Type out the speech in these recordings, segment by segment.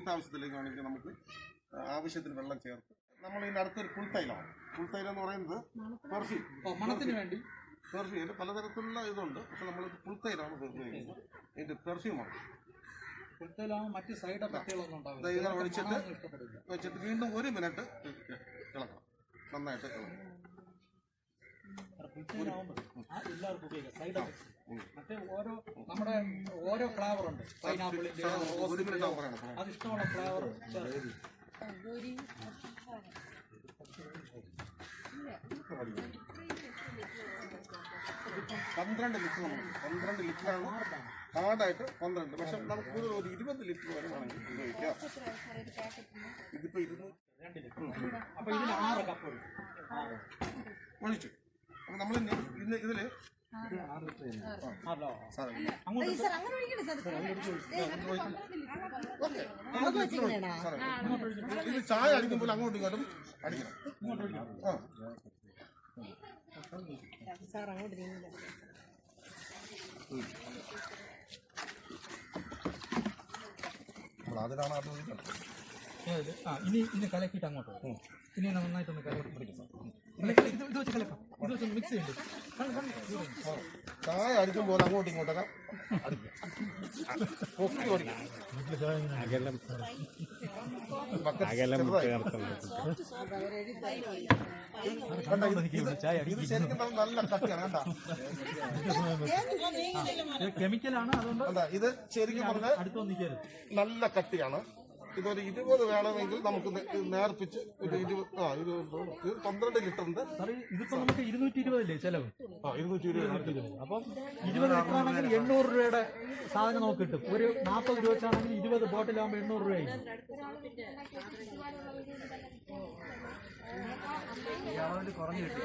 വീട്ടാവശ്യത്തിലേക്കാണെങ്കിൽ നമുക്ക് ആവശ്യത്തിന് വെള്ളം ചേർത്ത് നമ്മൾ ഇതിൻ്റെ അടുത്തൊരു പുൽത്തൈലമാണ്. പുൽത്തൈലം എന്ന് പറയുന്നത് പെർഫ്യൂം, മണത്തിന് വേണ്ടി പെർഫ്യൂം പലതരത്തിലുള്ള ഇതുണ്ട്. പക്ഷെ നമ്മൾ പുൽത്തൈലാണ് ഉപയോഗിക്കുന്നത്. ഇതിൻ്റെ പെർഫ്യൂമാണ്. മറ്റ് സൈഡ് എഫക്റ്റുകളൊന്നും ഇങ്ങനെ വെച്ചിട്ട് വീണ്ടും 1 മിനിറ്റ് ഇളക്കണം. നന്നായിട്ട് ഇളക്കണം. എല്ലാവർക്കും ഉപയോഗിക്കാം. സൈഡ് എഫക്ട്സ് മറ്റേ നമ്മുടെ ഓരോ ഫ്ലേവർ ഉണ്ട്. പൈനാപ്പിളിന്റെ അത് ഇഷ്ടമുള്ള ഫ്ലേവർ 12 ലിറ്ററാണ് ഹാർഡായിട്ട് 12. പക്ഷെ നമുക്ക് കൂടുതൽ ഒരു 20 ലിറ്റർ വരെ വേണമെങ്കിൽ ഉപയോഗിക്കാം. ഇതിപ്പോൾ 2 ലിറ്റർ. അപ്പോൾ ഇതിൽ 6 കപ്പ് ഒഴിച്ചു. അപ്പോൾ നമ്മൾ ഇതിൽ ഇത് ചായ അടിക്കുമ്പോൾ അങ്ങോട്ടും ഇങ്ങോട്ടും അടിക്കണം. അതിലാണ് അത് ഇനി കലക്കിയിട്ട് അങ്ങോട്ട് ഇനി നന്നായിട്ടൊന്ന് കലക്കി പിടിക്കണം. ഇത് വെച്ച് കലക്കാം. ഇത് വെച്ച് മിക്സ് ചെയ്യുന്നുണ്ട്. ചായ അടിക്കുമ്പോൾ അങ്ങോട്ടും ഇങ്ങോട്ടൊക്കെ അടിക്കും. നല്ല കട്ടിയാണ്. കെമിക്കലാണ്. അതുകൊണ്ട് ഇത് ശരിക്കും പറഞ്ഞാൽ നല്ല കട്ടിയാണ്. ഇതൊരു 20 വേണമെങ്കിൽ നമുക്ക് നേർപ്പിച്ച് ഒരു 12 ലിറ്ററിന്റെ. ഇതിപ്പോ നമുക്ക് 220 അല്ലേ ചെലവ്? 220. അപ്പം 20 ലിറ്റർ ആണെങ്കിൽ 800 രൂപയുടെ സാധനം നമുക്ക് കിട്ടും. ഒരു 40 രൂപ വെച്ചാണെങ്കിൽ 20 ബോട്ടിലാകുമ്പോൾ 800 രൂപയായി. കുറഞ്ഞു കിട്ടും.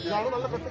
ഇതാണ് നല്ല കട്ടി.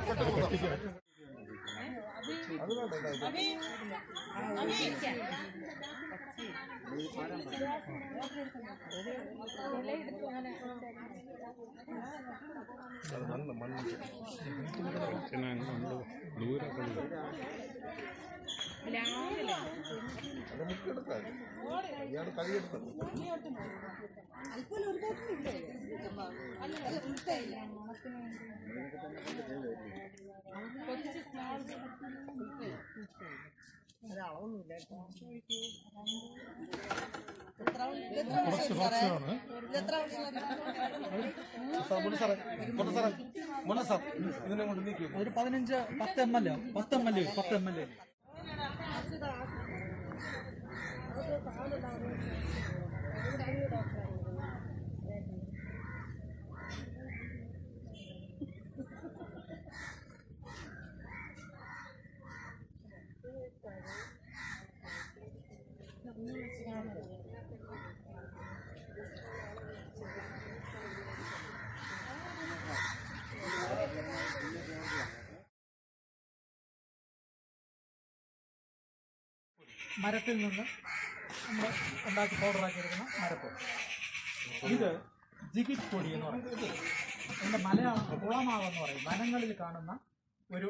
ഒരു 10 ml. മരത്തിൽ നിന്ന് നമ്മൾ ഉണ്ടാക്കി പൗഡറാക്കി എടുക്കുന്ന മരപ്പൊടി. ഇത് ജിഗിറ്റ് പൊടി എന്ന് പറയുന്നത്. ഇതിൻ്റെ മലയാളം കുളമാവെന്ന് പറയും. വനങ്ങളിൽ കാണുന്ന ഒരു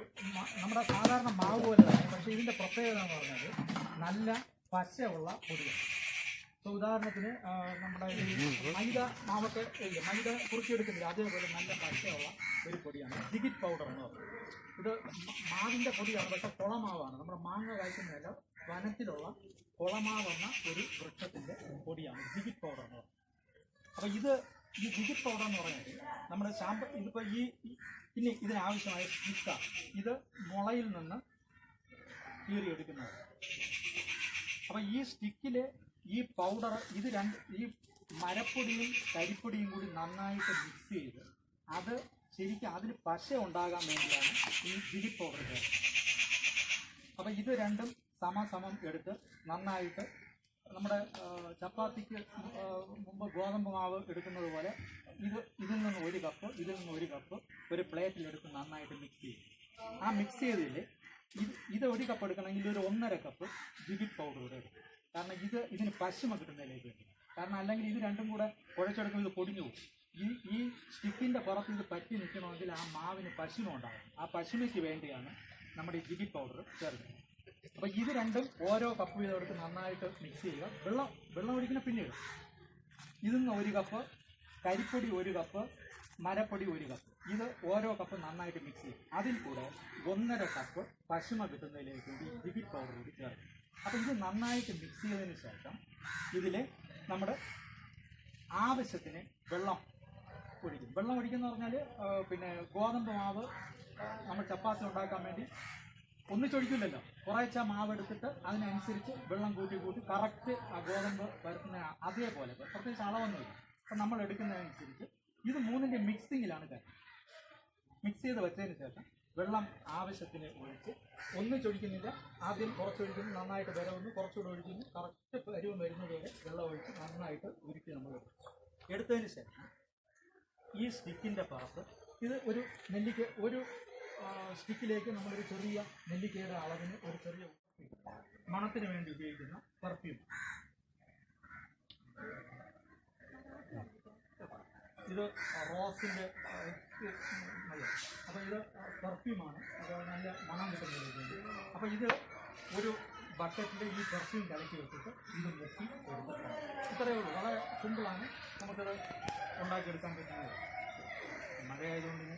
നമ്മുടെ സാധാരണ മാവ് പോലെ തന്നെ. പക്ഷേ ഇതിൻ്റെ പ്രത്യേകത എന്ന് പറഞ്ഞാൽ നല്ല പശയുള്ള പൊടിയാണ്. ഇപ്പോൾ ഉദാഹരണത്തിന് നമ്മുടെ ഈ മൈദ മാവൊക്കെ മൈദ കുറുക്കിയെടുക്കുന്നില്ല, അതേപോലെ നല്ല പശയുള്ള ഒരു പൊടിയാണ് ജിഗിറ്റ് പൗഡർ എന്ന് പറയുന്നത്. ഇത് മാവിൻ്റെ പൊടിയാണ്, പക്ഷേ കുളമാവാണ്. നമ്മുടെ മാങ്ങ കായ്ക്കുന്നതല്ല, വനത്തിലുള്ള കുളമാവെന്ന ഒരു വൃക്ഷത്തിൻ്റെ പൊടിയാണ് ജിഗിറ്റ് പൗഡർ എന്ന് പറയുന്നത്. അപ്പോൾ ഈ ജിഗിറ്റ് പൗഡർ എന്ന് പറയുന്നത് നമ്മുടെ ഇതിപ്പോൾ ഇനി ഇതിനാവശ്യമായ സ്റ്റിക്ക, ഇത് മുളയിൽ നിന്ന് കീറിയെടുക്കുന്നത്. അപ്പോൾ ഈ സ്റ്റിക്കിൽ ഈ പൗഡർ ഈ മരപ്പൊടിയും കരിപ്പൊടിയും കൂടി നന്നായിട്ട് മിക്സ് ചെയ്ത് അത് ശരിക്കും അതിന് പശ ഉണ്ടാകാൻ വേണ്ടിയാണ് ഈ ജിഗിറ്റ് പൗഡർ ചേർക്കുന്നത്. അപ്പോൾ ഇത് രണ്ടും സമം എടുത്ത് നന്നായിട്ട് നമ്മുടെ ചപ്പാത്തിക്ക് മുമ്പ് ഗോതമ്പ് മാവ് എടുക്കുന്നത് പോലെ ഇതിൽ നിന്ന് 1 കപ്പ് ഇതിൽ നിന്ന് 1 കപ്പ് ഒരു പ്ലേറ്റിലെടുത്ത് നന്നായിട്ട് മിക്സ് ചെയ്യും. ആ മിക്സ് ചെയ്തതിൽ ഇത് 1 കപ്പ് എടുക്കണമെങ്കിൽ ഒരു 1.5 കപ്പ് ജിഗിറ്റ് പൗഡർ കൂടെ എടുക്കും. കാരണം ഇതിന് പശമ കിട്ടുന്നതിലേക്ക് വേണ്ടി. കാരണം അല്ലെങ്കിൽ ഇത് രണ്ടും കൂടെ കുഴച്ചെടുക്കുമ്പോൾ ഇത് പൊടിഞ്ഞു പോകും. ഈ സ്റ്റിക്കിൻ്റെ പുറത്ത് ഇത് പറ്റി നിൽക്കണമെങ്കിൽ ആ മാവിന് പശിമ ഉണ്ടാകും. ആ പശിമയ്ക്ക് വേണ്ടിയാണ് നമ്മുടെ ഈ ജിഗിറ്റ് പൗഡർ ചേർക്കുന്നത്. അപ്പോൾ ഇത് രണ്ടും ഓരോ കപ്പ് വീതം എടുത്ത് നന്നായിട്ട് മിക്സ് ചെയ്യുക. വെള്ളം ഒഴിക്കുന്ന പിന്നീട് ഇതിന്ന് 1 കപ്പ്, കരിപ്പൊടി 1 കപ്പ്, മരപ്പൊടി 1 കപ്പ്, ഇത് ഓരോ കപ്പ് നന്നായിട്ട് മിക്സ് ചെയ്യും. അതിൽ കൂടെ 1.5 കപ്പ് പശുമ കിട്ടുന്നതിലേക്ക് കൂടി ജിഗിറ്റ് പൗഡർ കൂടി ചേർക്കും. അപ്പോൾ ഇത് നന്നായിട്ട് മിക്സ് ചെയ്തതിന് ശേഷം ഇതിൽ നമ്മുടെ ആവശ്യത്തിന് വെള്ളം ഒഴിക്കും. വെള്ളം ഒഴിക്കുന്ന പറഞ്ഞാൽ പിന്നെ ഗോതമ്പ് മാവ് നമ്മൾ ചപ്പാത്തി ഉണ്ടാക്കാൻ വേണ്ടി ഒന്നിച്ചൊഴിക്കില്ലല്ലോ, കുറേശ്ശെ മാവ് എടുത്തിട്ട് അതിനനുസരിച്ച് വെള്ളം കൂട്ടി കറക്റ്റ് ആ ഗോതമ്പ് വരുന്ന അതേപോലെ പ്രത്യേകിച്ച് അളവൊന്നുമില്ല. അപ്പം നമ്മൾ എടുക്കുന്നതനുസരിച്ച് ഇത് 3ൻ്റെ മിക്സിങ്ങിലാണ് കാര്യം. മിക്സ് ചെയ്ത് വെച്ചതിന് ശേഷം വെള്ളം ആവശ്യത്തിന് ഒഴിച്ച് ഒന്നിച്ചൊഴിക്കുന്നില്ല, ആദ്യം കുറച്ചൊഴിക്കുന്നു, നന്നായിട്ട് വരവുന്നു, കുറച്ചുകൂടെ ഒഴിക്കുന്നു, കറക്റ്റ് പരുവം വരുന്നതുവരെ വെള്ളം ഒഴിച്ച് നന്നായിട്ട് ഉരുക്കി നമ്മൾ എടുത്തതിന് ശേഷം ഈ സ്റ്റിക്കിൻ്റെ പുറത്ത് ഇത് ഒരു സ്റ്റിക്കിലേക്ക് നമ്മളൊരു ചെറിയ നെല്ലിക്കയുടെ അളവിന് ഒരു ചെറിയ മണത്തിന് വേണ്ടി ഉപയോഗിക്കുന്ന പെർഫ്യൂം. ഇത് റോസിൻ്റെ അപ്പോൾ ഇത് പെർഫ്യൂമാണ്, അത് നല്ല മണം കിട്ടുന്നതിന്. അപ്പോൾ ഇത് ഒരു ബക്കറ്റിൽ ഈ പെർഫ്യൂം കലക്കി വെച്ചിട്ട് ഇത് മുക്കി എടുത്തിട്ടാണ്. ഇത്രയേ ഉള്ളൂ, വളരെ സിമ്പിളാണ്, നമുക്കത് ഉണ്ടാക്കിയെടുക്കാൻ പറ്റുന്നത്. മഴയായതുകൊണ്ട്